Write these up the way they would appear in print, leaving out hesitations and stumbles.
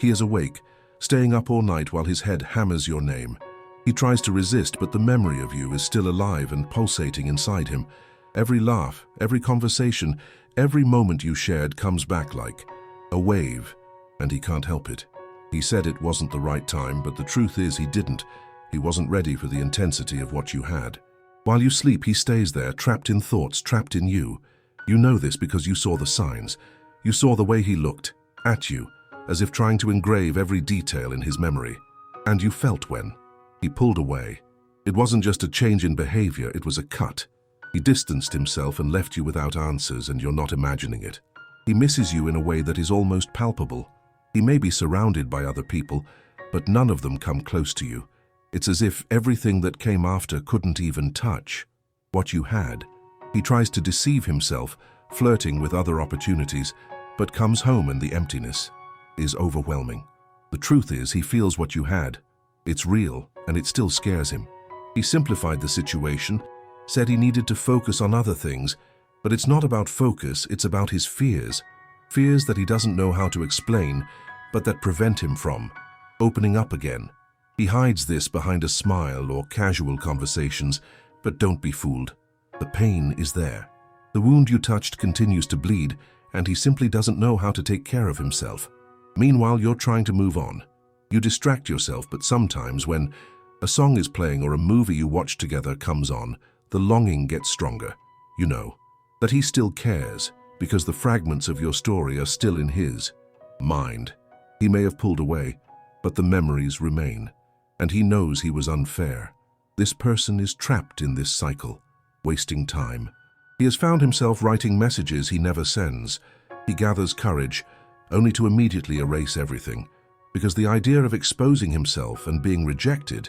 He is awake, staying up all night while his head hammers your name. He tries to resist, but the memory of you is still alive and pulsating inside him. Every laugh, every conversation, every moment you shared comes back like a wave, and he can't help it. He said it wasn't the right time, but the truth is he didn't. He wasn't ready for the intensity of what you had. While you sleep, he stays there, trapped in thoughts, trapped in you. You know this because you saw the signs. You saw the way he looked, at you, as if trying to engrave every detail in his memory. And you felt when he pulled away. It wasn't just a change in behavior, it was a cut. He distanced himself and left you without answers, and you're not imagining it. He misses you in a way that is almost palpable. He may be surrounded by other people, but none of them come close to you. It's as if everything that came after couldn't even touch what you had. He tries to deceive himself, flirting with other opportunities, but comes home and the emptiness is overwhelming. The truth is, he feels what you had. It's real, and it still scares him. He simplified the situation, said he needed to focus on other things, but it's not about focus, it's about his fears. Fears that he doesn't know how to explain, but that prevent him from opening up again. He hides this behind a smile or casual conversations, but don't be fooled. The pain is there. The wound you touched continues to bleed, and he simply doesn't know how to take care of himself. Meanwhile, you're trying to move on. You distract yourself, but sometimes when a song is playing or a movie you watch together comes on, the longing gets stronger. You know that he still cares, because the fragments of your story are still in his mind. He may have pulled away, but the memories remain, and he knows he was unfair. This person is trapped in this cycle, wasting time. He has found himself writing messages he never sends. He gathers courage, only to immediately erase everything, because the idea of exposing himself and being rejected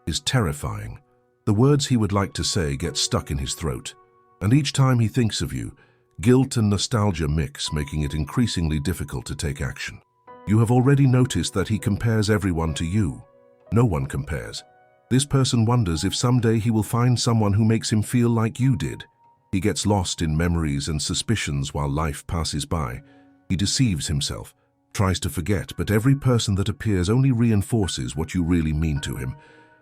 is terrifying. The words he would like to say get stuck in his throat, and each time he thinks of you, guilt and nostalgia mix, making it increasingly difficult to take action. You have already noticed that he compares everyone to you. No one compares. This person wonders if someday he will find someone who makes him feel like you did. He gets lost in memories and suspicions while life passes by. He deceives himself, tries to forget, but every person that appears only reinforces what you really mean to him.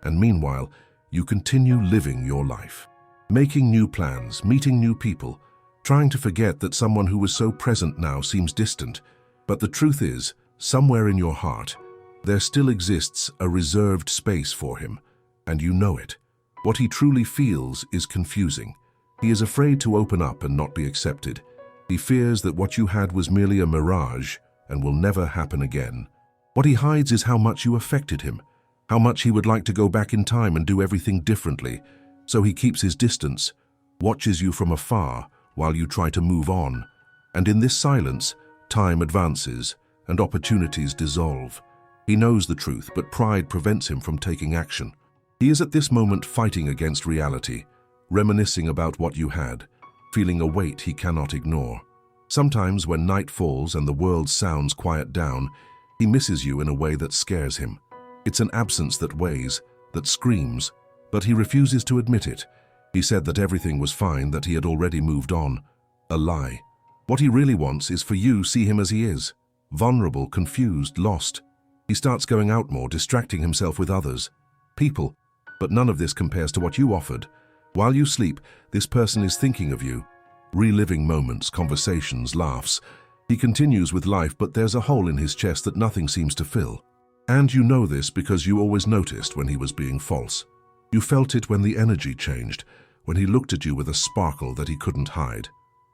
And meanwhile, you continue living your life, making new plans, meeting new people, trying to forget that someone who was so present now seems distant. But the truth is, somewhere in your heart, there still exists a reserved space for him, and you know it. What he truly feels is confusing. He is afraid to open up and not be accepted. He fears that what you had was merely a mirage and will never happen again. What he hides is how much you affected him, how much he would like to go back in time and do everything differently. So he keeps his distance, watches you from afar while you try to move on. And in this silence, time advances and opportunities dissolve. He knows the truth, but pride prevents him from taking action. He is at this moment fighting against reality, reminiscing about what you had, feeling a weight he cannot ignore. Sometimes when night falls and the world's sounds quiet down, he misses you in a way that scares him. It's an absence that weighs, that screams, but he refuses to admit it. He said that everything was fine, that he had already moved on. A lie. What he really wants is for you to see him as he is, vulnerable, confused, lost. He starts going out more, distracting himself with others, people, but none of this compares to what you offered. While you sleep, this person is thinking of you, reliving moments, conversations, laughs. He continues with life, but there's a hole in his chest that nothing seems to fill. And you know this because you always noticed when he was being false. You felt it when the energy changed, when he looked at you with a sparkle that he couldn't hide.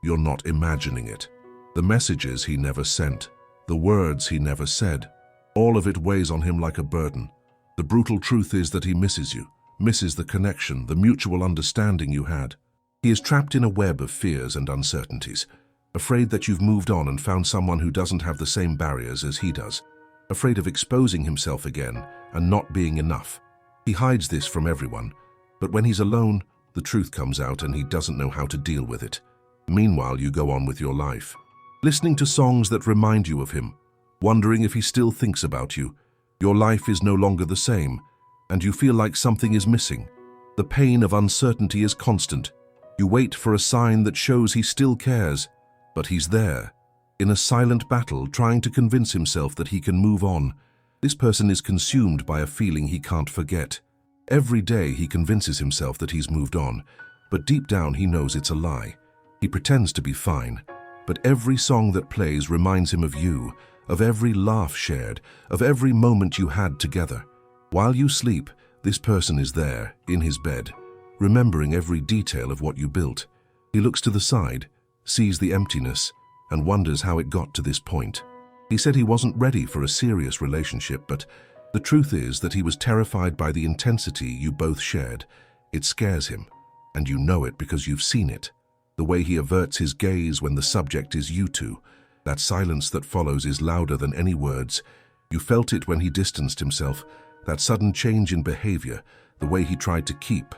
You're not imagining it. The messages he never sent, the words he never said, all of it weighs on him like a burden. The brutal truth is that he misses you, misses the connection, the mutual understanding you had. He is trapped in a web of fears and uncertainties, afraid that you've moved on and found someone who doesn't have the same barriers as he does, afraid of exposing himself again and not being enough. He hides this from everyone, but when he's alone, the truth comes out and he doesn't know how to deal with it. Meanwhile, you go on with your life, listening to songs that remind you of him, wondering if he still thinks about you. Your life is no longer the same, and you feel like something is missing. The pain of uncertainty is constant. You wait for a sign that shows he still cares, but he's there, in a silent battle trying to convince himself that he can move on. This person is consumed by a feeling he can't forget. Every day he convinces himself that he's moved on, but deep down he knows it's a lie. He pretends to be fine, but every song that plays reminds him of you, of every laugh shared, of every moment you had together. While you sleep, this person is there, in his bed, remembering every detail of what you built. He looks to the side, sees the emptiness, and wonders how it got to this point. He said he wasn't ready for a serious relationship, but the truth is that he was terrified by the intensity you both shared. It scares him, and you know it because you've seen it. The way he averts his gaze when the subject is you two. That silence that follows is louder than any words. You felt it when he distanced himself, that sudden change in behavior, the way he tried to keep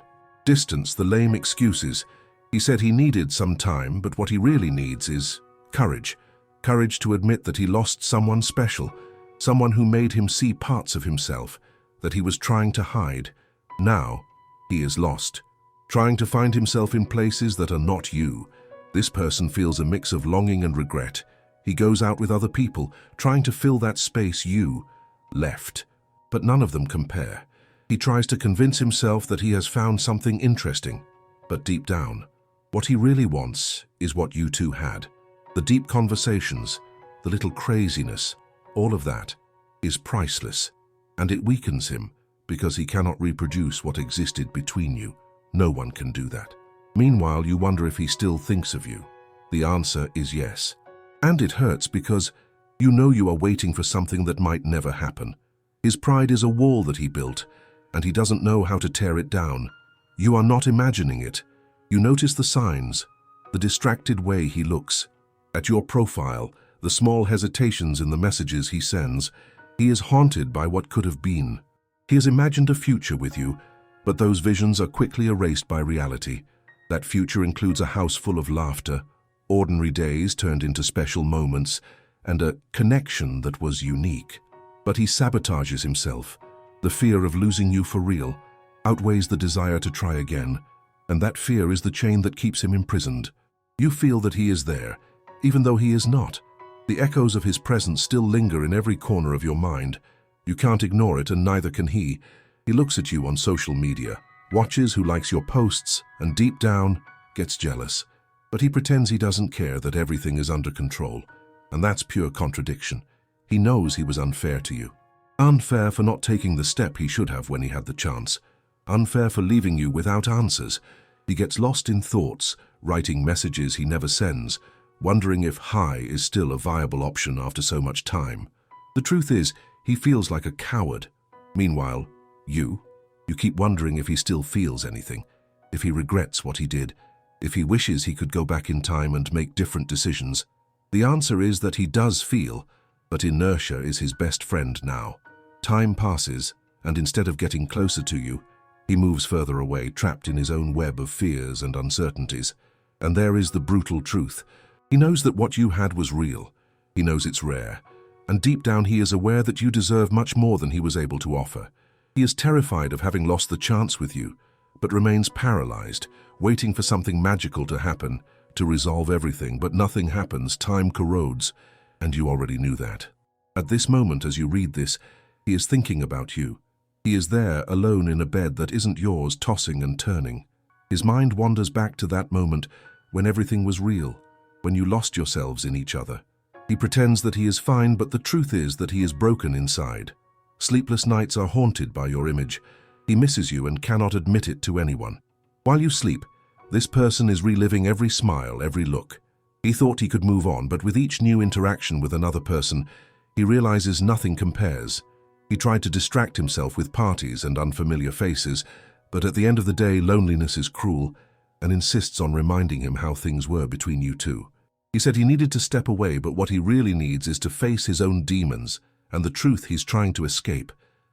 distance, the lame excuses. He said he needed some time, but what he really needs is courage. Courage to admit that he lost someone special, someone who made him see parts of himself that he was trying to hide. Now, he is lost, trying to find himself in places that are not you. This person feels a mix of longing and regret. He goes out with other people, trying to fill that space you left, but none of them compare. He tries to convince himself that he has found something interesting, but deep down, what he really wants is what you two had. The deep conversations, the little craziness, all of that is priceless, and it weakens him because he cannot reproduce what existed between you. No one can do that. Meanwhile, you wonder if he still thinks of you. The answer is yes. And it hurts because you know you are waiting for something that might never happen. His pride is a wall that he built, and he doesn't know how to tear it down. You are not imagining it. You notice the signs, the distracted way he looks at your profile, the small hesitations in the messages he sends. He is haunted by what could have been. He has imagined a future with you, but those visions are quickly erased by reality. That future includes a house full of laughter, ordinary days turned into special moments, and a connection that was unique. But he sabotages himself. The fear of losing you for real outweighs the desire to try again, and that fear is the chain that keeps him imprisoned. You feel that he is there, even though he is not. The echoes of his presence still linger in every corner of your mind. You can't ignore it, and neither can he. He looks at you on social media, watches who likes your posts, and deep down gets jealous. But he pretends he doesn't care, that everything is under control. And that's pure contradiction. He knows he was unfair to you. Unfair for not taking the step he should have when he had the chance. Unfair for leaving you without answers. He gets lost in thoughts, writing messages he never sends, wondering if hi is still a viable option after so much time. The truth is, he feels like a coward. Meanwhile, you keep wondering if he still feels anything, if he regrets what he did, if he wishes he could go back in time and make different decisions. The answer is that he does feel, but inertia is his best friend now. Time passes, and instead of getting closer to you, he moves further away, trapped in his own web of fears and uncertainties. And there is the brutal truth. He knows that what you had was real. He knows it's rare. And deep down he is aware that you deserve much more than he was able to offer. He is terrified of having lost the chance with you, but remains paralyzed, waiting for something magical to happen, to resolve everything, but nothing happens. Time corrodes, and you already knew that. At this moment, as you read this, he is thinking about you. He is there, alone in a bed that isn't yours, tossing and turning. His mind wanders back to that moment when everything was real, when you lost yourselves in each other. He pretends that he is fine, but the truth is that he is broken inside. Sleepless nights are haunted by your image. He misses you and cannot admit it to anyone. While you sleep, this person is reliving every smile, every look. He thought he could move on, but with each new interaction with another person, he realizes nothing compares. He tried to distract himself with parties and unfamiliar faces, but at the end of the day, loneliness is cruel and insists on reminding him how things were between you two. He said he needed to step away, but what he really needs is to face his own demons and the truth he's trying to escape.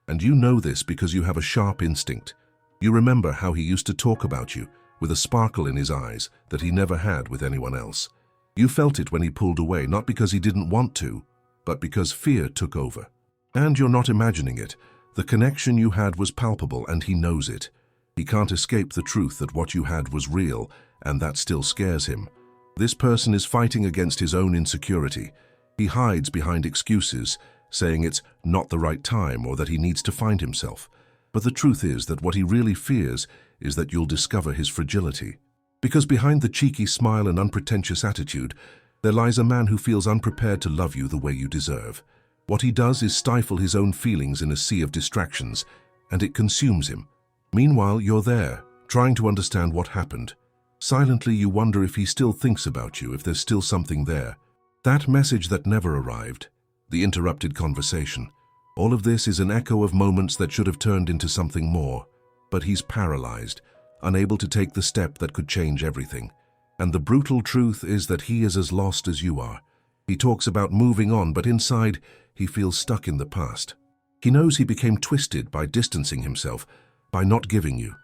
And you know this because you have a sharp instinct. You remember how he used to talk about you, with a sparkle in his eyes that he never had with anyone else. You felt it when he pulled away, not because he didn't want to, but because fear took over. And you're not imagining it. The connection you had was palpable, and he knows it. He can't escape the truth that what you had was real, and that still scares him. This person is fighting against his own insecurity. He hides behind excuses, saying it's not the right time or that he needs to find himself. But the truth is that what he really fears is that you'll discover his fragility. Because behind the cheeky smile and unpretentious attitude, there lies a man who feels unprepared to love you the way you deserve. What he does is stifle his own feelings in a sea of distractions, and it consumes him. Meanwhile, you're there, trying to understand what happened. Silently, you wonder if he still thinks about you, if there's still something there. That message that never arrived, the interrupted conversation. All of this is an echo of moments that should have turned into something more. But he's paralyzed, unable to take the step that could change everything. And the brutal truth is that he is as lost as you are. He talks about moving on, but inside, he feels stuck in the past. He knows he became twisted by distancing himself, by not giving you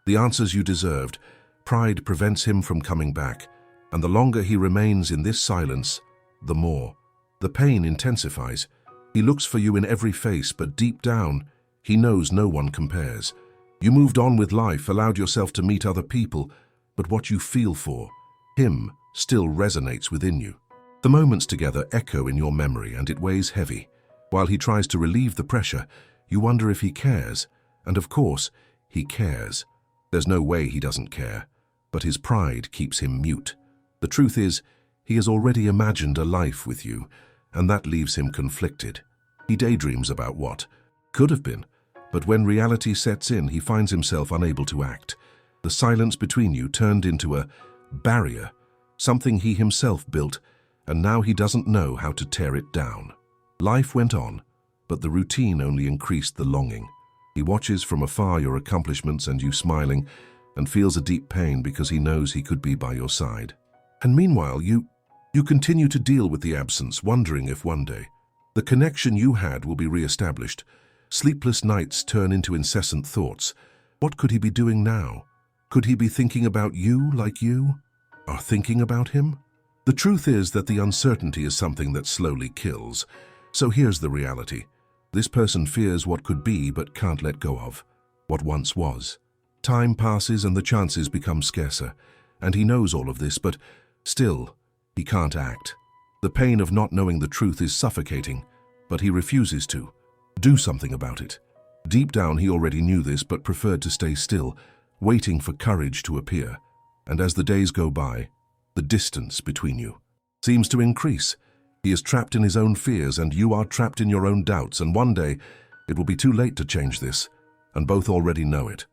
the answers you deserved. Pride prevents him from coming back, and the longer he remains in this silence, the more. The pain intensifies. He looks for you in every face, but deep down, he knows no one compares. You moved on with life, allowed yourself to meet other people, but what you feel for him still resonates within you. The moments together echo in your memory, and it weighs heavy. While he tries to relieve the pressure, you wonder if he cares. And of course, he cares. There's no way he doesn't care. But his pride keeps him mute. The truth is, he has already imagined a life with you, and that leaves him conflicted. He daydreams about what could have been, but when reality sets in, he finds himself unable to act. The silence between you turned into a barrier, something he himself built, and now he doesn't know how to tear it down. Life went on, but the routine only increased the longing. He watches from afar your accomplishments and you smiling, and feels a deep pain because he knows he could be by your side. And meanwhile, you continue to deal with the absence, wondering if one day the connection you had will be re-established. Sleepless nights turn into incessant thoughts. What could he be doing now? Could he be thinking about you like you are thinking about him? The truth is that the uncertainty is something that slowly kills. So here's the reality. This person fears what could be but can't let go of what once was. Time passes and the chances become scarcer, and he knows all of this, but still, he can't act. The pain of not knowing the truth is suffocating, but he refuses to do something about it. Deep down, he already knew this, but preferred to stay still, waiting for courage to appear. And as the days go by, the distance between you seems to increase. He is trapped in his own fears, and you are trapped in your own doubts, and one day, it will be too late to change this, and both already know it.